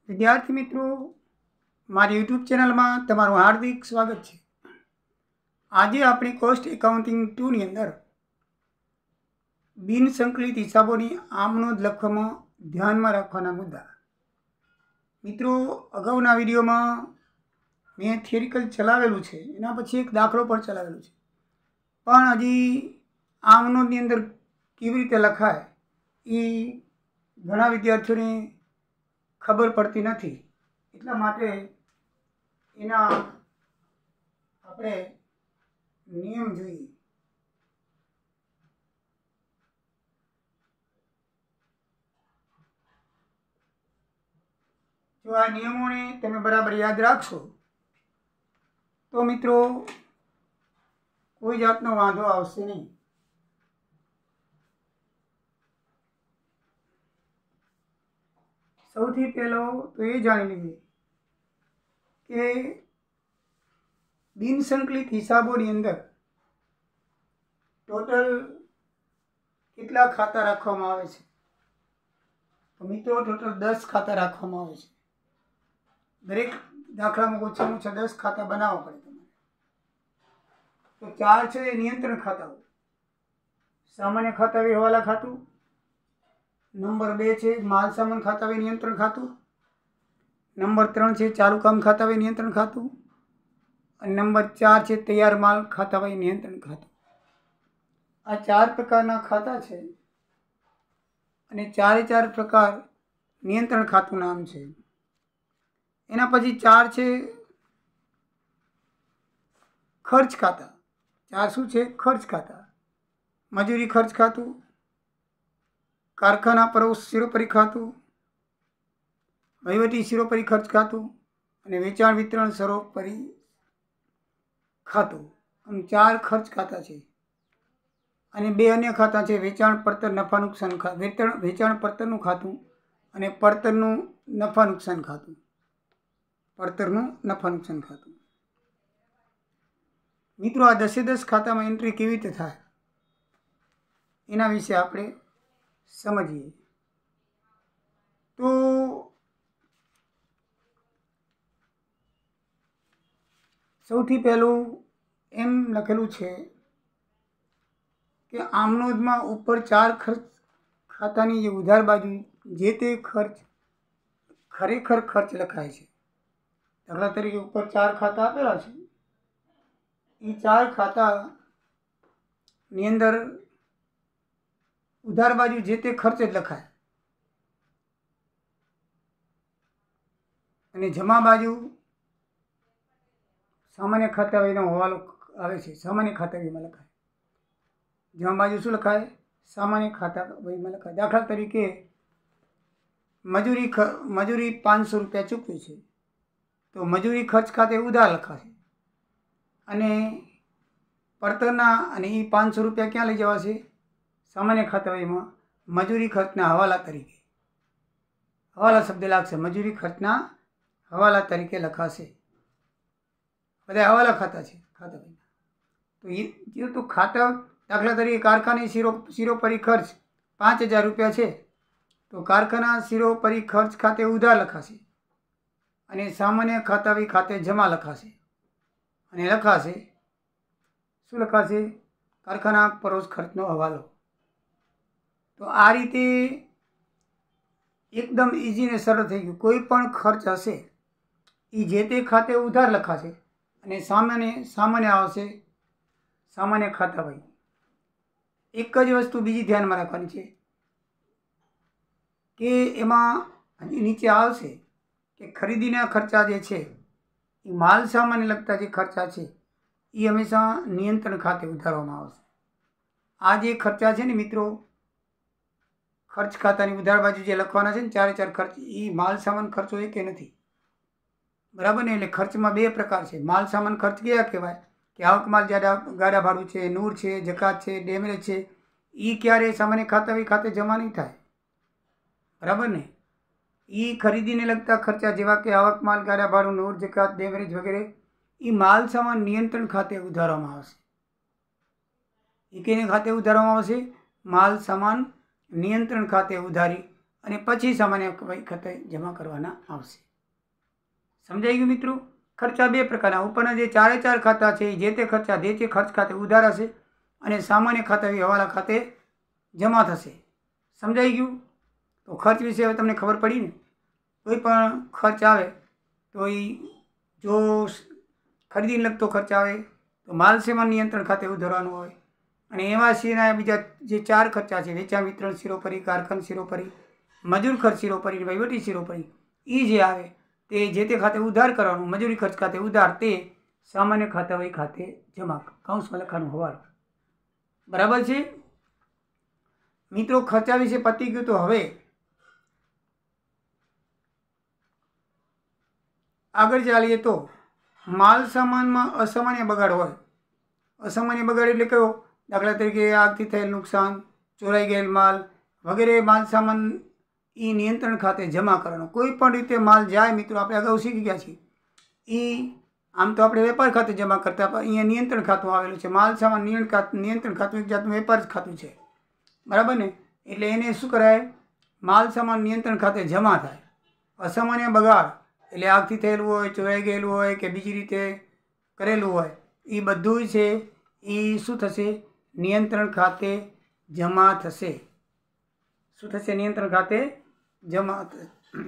विद्यार्थी मित्रों, मारी यूट्यूब चैनल में तमारू हार्दिक स्वागत है। आज अपनी कॉस्ट एकाउंटिंग 2 नी अंदर बिन संकलित हिसाबों आमनोंध लखवामां ध्यान में राखवाना मुद्दा। मित्रों, अगाउना विडियो में मैं थियरिकल चलावेलू है, एना पछी एक दाखलो पण चलावेलो छे, पण हजी आमनोंधनी अंदर केवी रीते लखाय ए घणा विद्यार्थीओने खबर पड़ती नहीं। एटला माटे एना आपणे नियम जोईए। जो आ नियमोने तमे बराबर याद राखशो तो मित्रों कोई जातनो वांधो आवशे नहीं। सौथी पहलो तो ये जाणी लीजिए कि बिन संकलित हिसाबोनी अंदर टोटल केटला खाता राखवामां आवे छे। तो मित्रों टोटल 10 खाता राखवामां आवे छे। दरेक दाखलामां ओछामां ओछा 10 खाता बनाववा पड़े तमारे। तो 4 छे नियंत्रण खाताओ, सामान्य खाता वे हवाला खातुं। नंबर 2 है माल सामान खाता वे नियंत्रण खातु। नंबर 3 है चालू काम खाता वे नियंत्रण खातु। और नंबर 4 है तैयार माल खाता वे नियंत्रण खातु। आ 4 प्रकारना खाता है अने 4 प्रकार नियंत्रण खातु नाम है। एना पछी 4 है खर्च खाता। 4 शुं छे? खर्च खाता। मजूरी खर्च खातु, कारखाना परोस शिरोपरी खातु, वहीवटी शिरोपरी खर्च खातु अने वेचाण वितरण शिरोपरी खातु। आम 4 खर्च खाता छे। अने 2 अन्य खाता छे वेचाण પડતર नफा नुकसान खातु, वेचाण પડતરનું खातु अने પડતરનું नफा नुकसान खातु। પડતરનું नफा नुकसान खातु। मित्रों आ 10 खाता में एंट्री केवी रीते थाय एना विषे आपणे समझिए। तो सौथी पहलू एम लखेलू है कि आमनोंध में ऊपर 4 खर्च खातानी जे उधार बाजू जे ते खर्च खरेखर खर्च लखाय छे। दाखला तरीके ऊपर 4 खाता आपेला छे। ए 4 खाता नी अंदर उधार बाजू जे ते खर्च ज लखाय अने जमा बाजू सामान्य खाता वहीनो हवालो आवे छे। सामान्य खाता वहीमां लखाय। जमा बाजू शुं लखाय? सामान्य खाता वहीमां लखाय। दाखला तरीके मजूरी 500 रुपया चूकवी छे तो मजूरी खर्च खाते उधार लखाशे अने પડતરના अने ए 500 रुपया क्यां लई जवाशे? सामान्य खाता वहीमां मजूरी खर्चना हवाला तरीके। हवाला शब्द लागशे। मजूरी खर्चना हवाला तरीके लखाशे। बधा हवाला खाता छे खाता वहीमां। तो ये जो तो खाता दाखला तरीके कारखाने शिरोपरी खर्च 5000 रुपया छे तो कारखाना शिरोपरी खर्च खाते उधार लखाशे अने सामान्य खाता वी खाते जमा लखाशे अने लखाशे शुं लखाशे? कारखाना परोस खर्चनो हवालो। तो आ रीते एकदम इजी ने सरल थई गयुं। कोई पण खर्च हशे ए जे ते खाते उधार लखाशे अने सामान्य आवशे सामान्य खाता वही। एक ज वस्तु बीजी ध्यान में राखवानी छे कि एमां नीचे आवशे कि खरीदीना खर्चा जे छे ए माल सामान्य लगता जे खर्चा छे ए हमेशा नियंत्रण खाते उधारवामां आवशे। आ जे खर्चा छे ने मित्रों खर्च खातानी उधार बाजू जे लखवाना छे ने 4 खर्च ए माल सामान खर्चो एके नथी। बराबर ने? एटले खर्चमां 2 प्रकार छे। माल सामान खर्च कया कहेवाय कि आवक माल गाड़ा भाड़ું छे, नूर छे, जकात छे, डेमेज छे ए क्यारे सामान्य खाते जमा नहीं थाय। बराबर ने? ए खरीदीने लगता खर्चा जेवा के आवक माल गाड़ा भाड़ું नूर जकात डेमेज वगैरह ए माल सामान नियंत्रण खाते उधारवामां आवशे। ए केने खाते उधारवामां आवशे? माल सामान नियंत्रण खाते उधारी અને પછી સામાન્ય વહી ખાતે જમા કરવાના આવશે. સમજાઈ ગયું મિત્રો? ખર્ચા બે પ્રકારના. ઉપરના જે ચારે ચાર ખાતા છે જે તે ખર્ચા જે તે ખર્ચ ખાતે ઉધાર હશે અને સામાન્ય ખાતા હવાલા ખાતે જમા થશે. સમજાઈ ગયું? તો ખર્ચ વિશે હવે તમને ખબર પડી ને. કોઈ પણ ખર્ચ આવે તો એ જો ખરીદીને લગતો ખર્ચ આવે તો માલ સામાન નિયંત્રણ ખાતે ઉધારવાનું હોય, અને એવા સિવાય બીજા જે ચાર ખર્ચા છે વેચાણ વિતરણ શિરોપરી, કારખાન શિરોપરી, મજૂર ખર્ચ શિરોપરી, વહીવટી શિરોપરી, એ જે આવે તે જે તે ખાતે ઉધાર કરવાનું. મજૂરી ખર્ચ ખાતે ઉધાર તે સામાન્ય ખાતા વહી ખાતે જમા, કૌંસમાં લખવાનું હવાલો. બરાબર છે મિત્રો? ખર્ચા વિશે પતી ગયું. તો હવે આગળ ચાલીએ તો માલ સામાનમાં અસામાન્ય બગાડ હોય. અસામાન્ય બગાડ એટલે કયો? દાખલા તરીકે આગથી થયેલ નુકસાન, ચોરાઈ ગયેલ માલ વગેરે માલ સામાન એ નિયંત્રણ ખાતે જમા કરવાનો. કોઈ પણ રીતે માલ જાય મિત્રો, આપણે અગાઉ શીખી ગયા છીએ. એ આમ તો આપણે વેપાર ખાતે જમા કરતા, પણ અહીંયા નિયંત્રણ ખાતું આવેલું છે. માલ સામાન નિયંત્રણ ખાતું એક જાતનું વેપાર ખાતું છે. બરાબર ને? એટલે એને શું કરાય? માલ સામાન નિયંત્રણ ખાતે જમા થાય. અસામાન્ય બગાડ એટલે આગથી થયેલું હોય, ચોરાઈ ગયેલું હોય કે બીજી રીતે કરેલું હોય, એ બધું છે એ શું થશે? નિયંત્રણ ખાતે જમા થશે. શું થશે? નિયંત્રણ ખાતે જમા,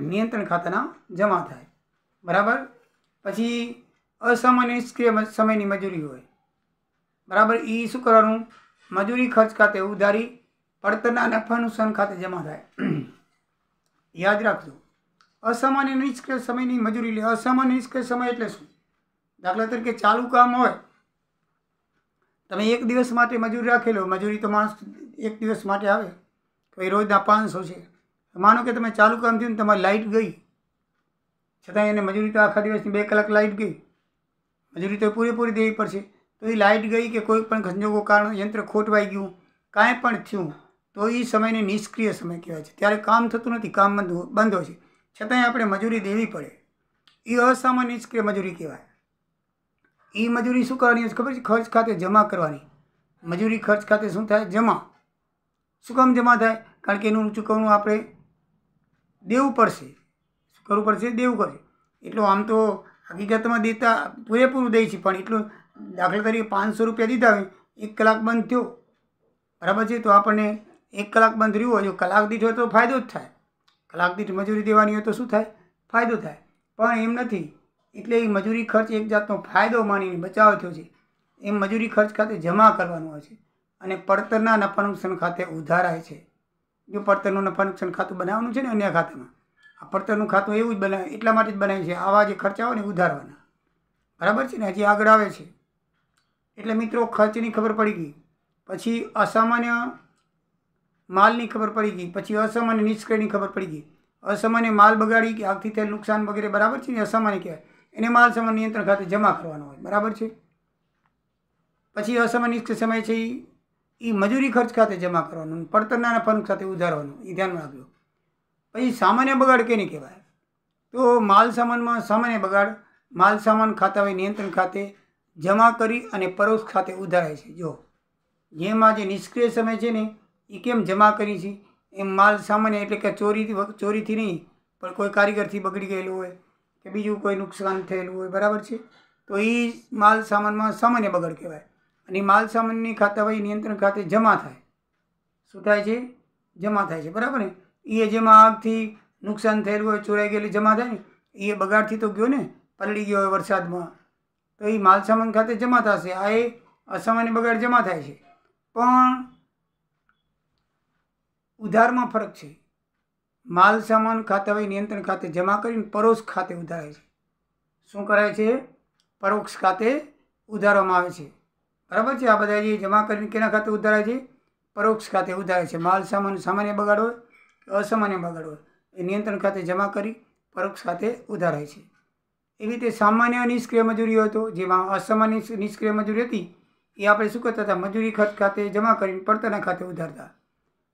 નિયંત્રણ ખાતાના જમા થાય. બરાબર? પછી અસામાન્ય નિષ્ક્રિય સમયની મજૂરી હોય. બરાબર? એ શું કરવાનું? મજૂરી ખર્ચ ખાતે ઉધારી પડતરના નફા નુકસાન ખાતે જમા થાય. યાદ રાખજો. અસામાન્ય નિષ્ક્રિય સમયની મજૂરી લે. અસામાન્ય નિષ્ક્રિય સમય એટલે શું? દાખલા તરીકે ચાલુ કામ હોય, તમે એક દિવસ માટે મજૂરી રાખેલો. મજૂરી તો માણસ એક દિવસ માટે આવે તો એ રોજના 500 છે. માનો કે તમે ચાલુ કામ થયું ને તમારી લાઇટ ગઈ, છતાં એને મજૂરી તો આખા દિવસની 2 કલાક લાઇટ ગઈ, મજૂરી તો પૂરેપૂરી દેવી પડશે. તો એ લાઇટ ગઈ કે કોઈ પણ સંજોગો કારણ યંત્ર ખોટવાઈ ગયું, કાંઈ પણ થયું, તો એ સમયને નિષ્ક્રિય સમય કહેવાય છે. ત્યારે કામ થતું નથી, કામ બંધ હોય છે, છતાંય આપણે મજૂરી દેવી પડે. એ અસામાન્ય નિષ્ક્રિય મજૂરી કહેવાય. એ મજૂરી શું કરવાની છે ખબર છે? ખર્ચ ખાતે જમા કરવાની. મજૂરી ખર્ચ ખાતે શું થાય? જમા. શું કામ જમા થાય? કારણ કે એનું ચૂકવણું આપણે દેવું પડશે. શું કરવું પડશે? દેવું પડશે. એટલું આમ તો હકીકતમાં દેતા પૂરેપૂરું દે છે, પણ એટલું દાખલા તરીકે 500 રૂપિયા દીધા હોય, 1 કલાક બંધ થયો, બરાબર છે, તો આપણને 1 કલાક બંધ રહ્યું હોય, જો કલાક દીઠ હોય તો ફાયદો જ થાય. કલાક દીઠ મજૂરી દેવાની હોય તો શું થાય? ફાયદો થાય. પણ એમ નથી. એટલે એ મજૂરી ખર્ચ એક જાતનો ફાયદો માનીને બચાવ થયો છે. એમ મજૂરી ખર્ચ ખાતે જમા કરવાનું હોય છે અને પડતરના નફા નુકસાન ખાતે ઉધારાય છે. જો પડતરનું નફા નુકસાન ખાતું બનાવવાનું છે ને અન્ય ખાતામાં, આ પડતરનું ખાતું એવું જ બનાવે, એટલા માટે જ બનાવ્યું છે. આવા જે ખર્ચા હોય ને ઉધારવાના. બરાબર છે ને? હજી આગળ આવે છે. એટલે મિત્રો ખર્ચની ખબર પડી ગઈ, પછી અસામાન્ય માલની ખબર પડી ગઈ, પછી અસામાન્ય નિષ્ક્રિયની ખબર પડી ગઈ. અસામાન્ય માલ બગાડી કે આગથી થયેલ નુકસાન વગેરે, બરાબર છે ને? અસામાન્ય કહેવાય. એને માલ સામાન નિયંત્રણ ખાતે જમા કરવાનો હોય. બરાબર છે? પછી અસામાન્ય નિષ્ક્રિય સમય છે એ મજૂરી ખર્ચ ખાતે જમા કરવાનું, પડતરના નફા ખાતે ઉધારવાનું. એ ધ્યાનમાં રાખજો. પછી સામાન્ય બગાડ કેને કહેવાય? તો માલ સામાનમાં સામાન્ય બગાડ માલ સામાન ખાતા હોય નિયંત્રણ ખાતે જમા કરી અને પરોક્ષ ખાતે ઉધારાય છે. જો જેમાં જે નિષ્ક્રિય સમય છે ને એ કેમ જમા કરી છે? એમ માલ સામાન્ય એટલે કે ચોરીથી નહીં, પણ કોઈ કારીગરથી બગડી ગયેલું હોય કે બીજું કોઈ નુકસાન થયેલું હોય, બરાબર છે, તો એ માલ સામાનમાં સામાન્ય બગાડ કહેવાય. અને માલ સામાનની ખાતા હોય નિયંત્રણ ખાતે જમા થાય. શું થાય છે? જમા થાય છે. બરાબર ને? એ જેમાં આગથી નુકસાન થયેલું હોય, ચોરાઈ ગયેલી જમા થાય ને, એ બગાડથી તો ગયો ને, પલળી ગયો હોય વરસાદમાં, તો એ માલ સામાન ખાતે જમા થશે. આ એ અસામાન્ય બગાડ જમા થાય છે. પણ ઉધારમાં ફરક છે. માલ સામાન ખાતા હોય નિયંત્રણ ખાતે જમા કરીને પરોક્ષ ખાતે ઉધારાય છે. શું કરાય છે? પરોક્ષ ખાતે ઉધારવામાં આવે છે. બરાબર છે? આ બધા જે જમા કરીને કેના ખાતે ઉધારાય છે? પરોક્ષ ખાતે ઉધારાય છે. માલ સામાન સામાન્ય બગાડ હોય કે અસામાન્ય બગાડ હોય, એ નિયંત્રણ ખાતે જમા કરી પરોક્ષ ખાતે ઉધારાય છે. એવી રીતે સામાન્ય નિષ્ક્રિય મજૂરી હોય તો, જેમાં અસામાન્ય નિષ્ક્રિય મજૂરી હતી એ આપણે શું કરતા હતા? મજૂરી ખર્ચ ખાતે જમા કરીને પડતરના ખાતે ઉધારતા.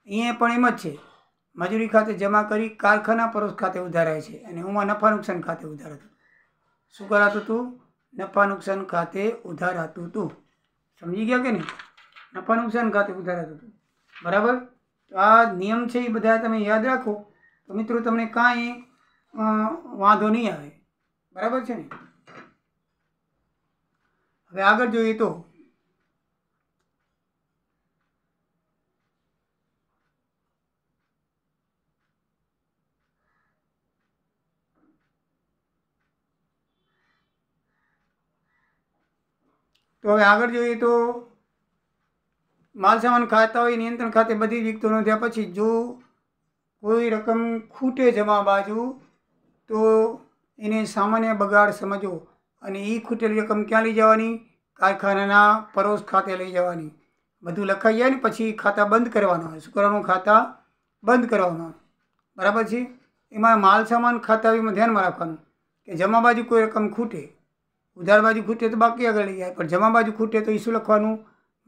અહીંયા પણ એમ જ છે. મજૂરી ખાતે જમા કરી કારખાના પરોક્ષ ખાતે ઉધારાય છે અને એમાં નફા નુકસાન ખાતે ઉધારાતું. શું કરાતું હતું? નફા નુકસાન ખાતે ઉધારાતું હતું. સમજી ગયા કે નહીં? નફા નુકસાન ખાતે ઉધારાતું હતું. બરાબર? તો આ નિયમ છે એ બધા તમે યાદ રાખો તો મિત્રો તમને કાંઈ વાંધો નહીં આવે, બરાબર છે ને. હવે આગળ જોઈએ તો હવે આગળ જોઈએ તો માલ સામાન ખાતા હોય નિયંત્રણ ખાતે બધી વિગતો નોંધ્યા પછી જો કોઈ રકમ ખૂટે જમા બાજુ તો એને સામાન્ય બગાડ સમજો અને એ ખૂટેલી રકમ ક્યાં લઈ જવાની? કારખાનાના પરોક્ષ ખાતે લઈ જવાની. બધું લખાઈ જાય ને પછી ખાતા બંધ કરવાના હોય. શું કરવાનું? ખાતા બંધ કરવાના હોય, બરાબર છે. એમાં માલ સામાન ખાતામાં ધ્યાનમાં રાખવાનું કે જમા બાજુ કોઈ રકમ ખૂટે, ઉધાર બાજુ ખૂટે તો બાકી આગળ લઈ જાય, પણ જમા બાજુ ખૂટે તો એ શું લખવાનું?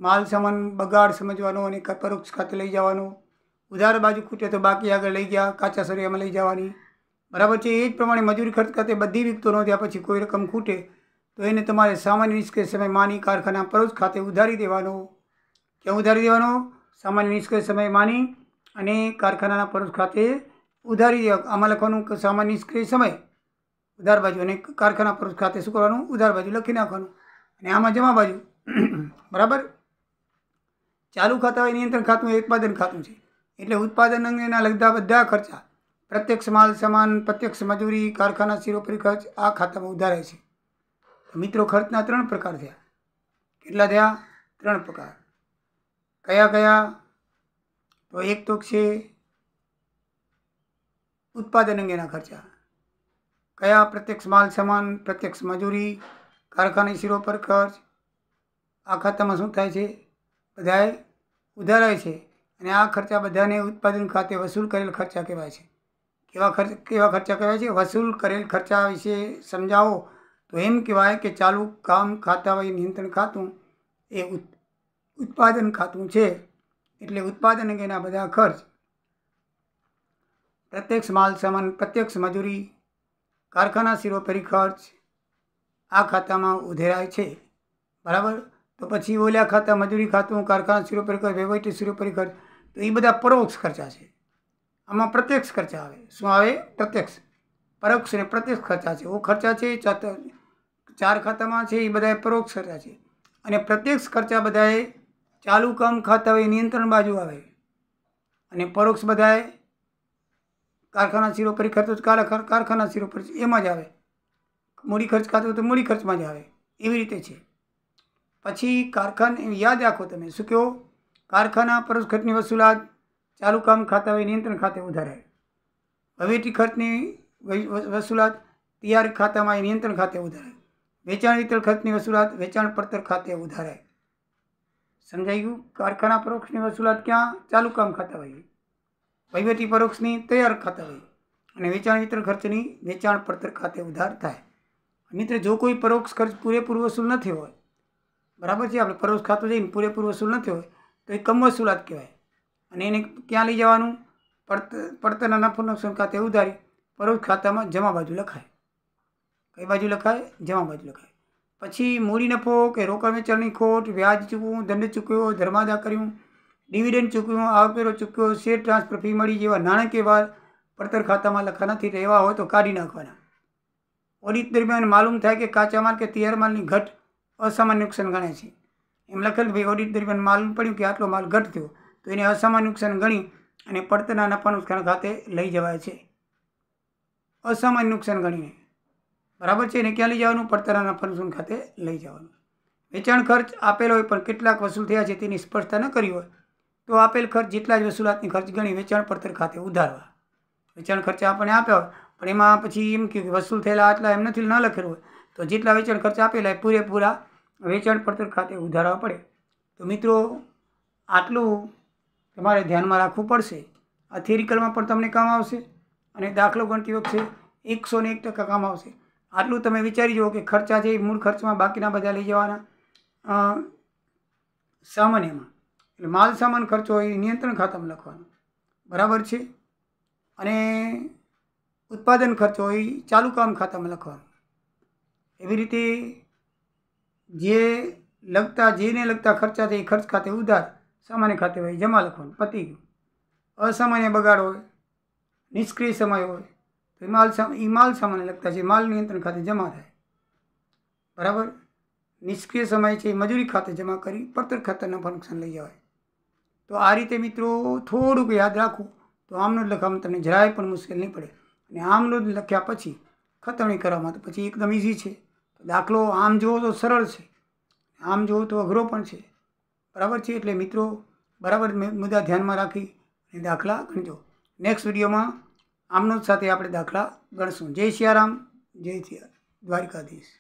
માલ સામાન બગાડ સમજવાનો અને પરોક્ષ ખાતે લઈ જવાનો. ઉધાર બાજુ ખૂટે તો બાકી આગળ લઈ ગયા, કાચા સરિયામાં લઈ જવાની, બરાબર છે. એ જ પ્રમાણે મજૂરી ખર્ચ ખાતે બધી વિગતો નોંધ્યા પછી કોઈ રકમ ખૂટે તો એને તમારે સામાન્ય નિષ્ક્રિય સમય માની કારખાના પરોક્ષ ખાતે ઉધારી દેવાનો. ક્યાં ઉધારી દેવાનો? સામાન્ય નિષ્ક્રિય સમય માની અને કારખાનાના પરોક્ષ ખાતે ઉધારી દેવા. આમાં લખવાનું કે સામાન્ય નિષ્ક્રિય સમય ઉધાર બાજુ અને કારખાના પરોક્ષ ખાતે શું કરવાનું? ઉધાર બાજુ લખી નાખવાનું. અને આમાં જમા બાજુ, બરાબર. ચાલુ ખાતા હોય નિયંત્રણ ખાતું એ ઉત્પાદન ખાતું છે, એટલે ઉત્પાદન અંગેના લગતા બધા ખર્ચા, પ્રત્યક્ષ માલ સામાન, પ્રત્યક્ષ મજૂરી, કારખાના શિરોપરી ખર્ચ આ ખાતામાં ઉધારાય છે. મિત્રો ખર્ચના 3 પ્રકાર થયા. કેટલા થયા? 3 પ્રકાર. કયા કયા? તો એક તો છે ઉત્પાદન અંગેના ખર્ચા. કયા? પ્રત્યક્ષ માલ સામાન, પ્રત્યક્ષ મજૂરી, કારખાની શિરોપર ખર્ચ. આ ખાતામાં શું થાય છે? બધાએ ઉધારાય છે. અને આ ખર્ચા બધાને ઉત્પાદન ખાતે વસૂલ કરેલ ખર્ચા કહેવાય છે. કેવા ખર્ચા કહેવાય છે? વસૂલ કરેલ ખર્ચા વિશે સમજાવો તો એમ કહેવાય કે ચાલુ કામ ખાતા હોય નિયંત્રણ ખાતું એ ઉત્પાદન ખાતું છે, એટલે ઉત્પાદન અંગેના બધા ખર્ચ, પ્રત્યક્ષ માલ સામાન, પ્રત્યક્ષ મજૂરી, કારખાના શિરોપરી ખર્ચ આ ખાતામાં ઉધેરાય છે, બરાબર. તો પછી ઓલા ખાતા મજૂરી ખાતું, કારખાના શિરોપરી ખર્ચ, વહીવટી શિરોપરી ખર્ચ, તો એ બધા પરોક્ષ ખર્ચા છે. આમાં પ્રત્યક્ષ ખર્ચા આવે. શું આવે? પ્રત્યક્ષ. પરોક્ષ અને પ્રત્યક્ષ ખર્ચા છે. ઓ ખર્ચા છે 4 ખાતામાં છે એ બધા પરોક્ષ ખર્ચા છે. અને પ્રત્યક્ષ ખર્ચા બધાએ ચાલુ કામ ખાતા હોય નિયંત્રણ બાજુ આવે, અને પરોક્ષ બધાએ કારખાના શિરોપરી ખર્ચ કારખાના શિરોપરી એમાં જ આવે. મૂડી ખર્ચ ખાતું તો મૂડી ખર્ચમાં જ આવે. એવી રીતે છે. પછી કારખાના યાદ રાખો તમે શું કહો? કારખાના પરોક્ષ ખર્ચની વસૂલાત ચાલુ કામ ખાતા હોય નિયંત્રણ ખાતે ઉધારાય. વહીવટી ખર્ચની વસૂલાત તૈયાર ખાતામાં નિયંત્રણ ખાતે ઉધારાય. વેચાણ વિતરણ ખર્ચની વસૂલાત વેચાણ પડતર ખાતે ઉધારાય. સમજાઈ ગયું? કારખાના પરોક્ષની વસૂલાત ક્યાં? ચાલુ કામ ખાતા હોય. વહીવટી પરોક્ષની તૈયાર ખાતા હોય. અને વેચાણ વિતરણ ખર્ચની વેચાણ પડતર ખાતે ઉધાર થાય. મિત્ર, જો કોઈ પરોક્ષ ખર્ચ પૂરેપૂરું વસૂલ નથી હોય, બરાબર છે, આપણે પરોક્ષ ખાતું જઈને પૂરેપૂરું વસૂલ નથી હોય તો એ કમ વસૂલાત કહેવાય. અને એને ક્યાં લઈ જવાનું? પડતરના નફો નુકસાન ખાતે ઉધારી પરોક્ષ ખાતામાં જમા બાજુ લખાય. કઈ બાજુ લખાય? જમા બાજુ લખાય. પછી મૂડી નફો કે રોકડ વેચાણની ખોટ, વ્યાજ ચૂકવું, દંડ ચૂકવ્યો, ધર્માદા કર્યું, ડિવિડન્ડ ચૂકવ્યું, આવકવેરો ચૂકવ્યો, શેર ટ્રાન્સફર ફી મળી જેવા નાણાકીય વાર પડતર ખાતામાં લખા નથી તો એવા હોય તો કાઢી નાખવાના. ઓડિટ દરમિયાન માલુમ થાય કે કાચા માલ કે તૈયાર માલની ઘટ અસામાન્ય નુકસાન ગણાય છે. એમ લખેલ ભાઈ ઓડિટ દરમિયાન માલુમ પડ્યું કે આટલો માલ ઘટ થયો તો એને અસામાન્ય નુકસાન ગણી અને પડતરના નફા નુકસાન ખાતે લઈ જવાય છે. અસામાન્ય નુકસાન ગણીને, બરાબર છે. એને ક્યાં લઈ જવાનું? પડતરના નફા નુકસાન ખાતે લઈ જવાનું. વેચાણ ખર્ચ આપેલો હોય પણ કેટલાક વસૂલ થયા છે તેની સ્પષ્ટતા ન કરી હોય તો આપેલ ખર્ચ જેટલા જ વસૂલાતની ખર્ચ ગણી વેચાણ પડતર ખાતે ઉધારવા. વેચાણ ખર્ચ આપણને આપ્યા હોય પણ એમાં પછી એમ કે વસૂલ થયેલા આટલા એમ નથી ન લખેલું હોય તો જેટલા વેચાણ ખર્ચ આપેલા એ પૂરેપૂરા વેચાણ પડતર ખાતે ઉધારવા પડે. તો મિત્રો આટલું તમારે ધ્યાનમાં રાખવું પડશે. આ થિયરિકલમાં પણ તમને કામ આવશે અને દાખલો ગણતી વખતે 101% કામ આવશે. આટલું તમે વિચારી જુઓ કે ખર્ચા છે એ મૂળ ખર્ચમાં, બાકીના બધા લઈ જવાના સામાન્યમાં. એટલે માલ સામાન ખર્ચો એ નિયંત્રણ ખાતામાં લખવાનો, બરાબર છે. અને ઉત્પાદન ખર્ચો એ ચાલુ કામ ખાતામાં લખવાનો. એવી રીતે જેને લગતા ખર્ચા છે એ ખર્ચ ખાતે ઉધાર, સામાન્ય ખાતે હોય જમા લખવાનું. પતી ગયું. અસામાન્ય બગાડ હોય નિષ્ક્રિય સમય હોય તો એ માલ સામાનને લગતા છે, માલ નિયંત્રણ ખાતે જમા થાય. બરાબર. નિષ્ક્રિય સમય છે એ મજૂરી ખાતે જમા કરી પડતર ખાતાના ફંક્શન લઈ જવાય. તો આ રીતે મિત્રો થોડુંક યાદ રાખવું તો આમનોંધ લખવામાં તમને જરાય પણ મુશ્કેલ નહીં પડે. અને આમનોંધ લખ્યા પછી ખતવણી કરવામાં તો પછી એકદમ ઇઝી છે. દાખલો આમ જુઓ તો સરળ છે, આમ જુઓ તો અઘરો પણ છે. બરાબર છે. એટલે મિત્રો બરાબર મુદ્દા ધ્યાનમાં રાખી અને દાખલા ગણજો. નેક્સ્ટ વિડીયોમાં આમનોંધ સાથે આપણે દાખલા ગણશું. જય સિયારામ, જય દ્વારકાધીશ.